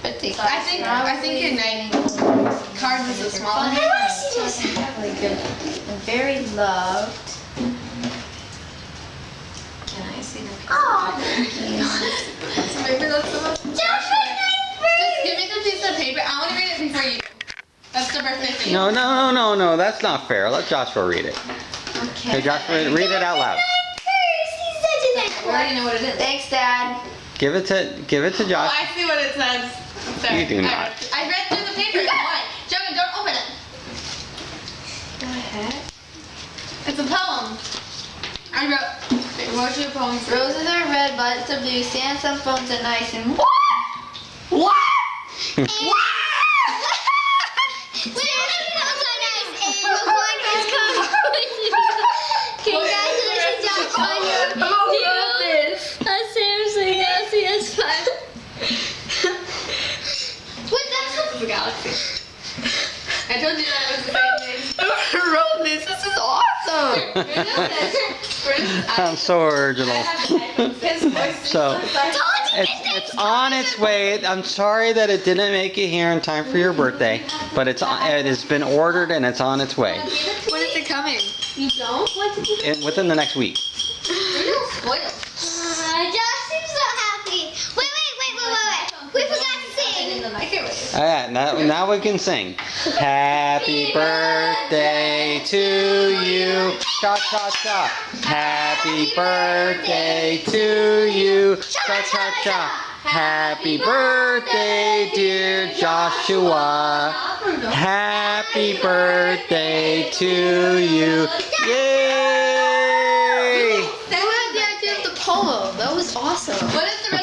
I think your night cards is the smallest. Like very loved. Can I see the piece? Oh, So maybe that's the most. Just give me the piece of paper. I want to read it before you. That's the birthday thing. No, that's not fair. Let Joshua read it. Okay, Joshua, read it out loud. I already know what it is. thanks, Dad. Give it to Oh, Josh. I see what it says. I'm sorry. You do not. I read through the paper. What? Joey, don't open it. What? It's a poem. I wrote you a poem. Roses are red, buds are blue, sand, some phones are nice, and what? What? Wait, so nice, and one is coming. Congratulations, Josh, on your seriously, Galaxy S5. What, that's It's a galaxy. I told you that it was the same thing. who wrote this? This is awesome. I'm so original. His voice. So it's on its way. I'm sorry that it didn't make it here in time for your birthday, but it has been ordered and it's on its way. When is it coming? You don't? What did you do? Within the next week. You're not spoiled. Josh seems so happy. Wait. We forgot to sing. In the microwave. Alright, now we can sing. Happy birthday to you. Cha cha cha. Happy birthday to you. Cha cha cha. Happy birthday, dear Joshua. Happy birthday to you. Yay! Who had the idea of the poem? That was awesome. What is the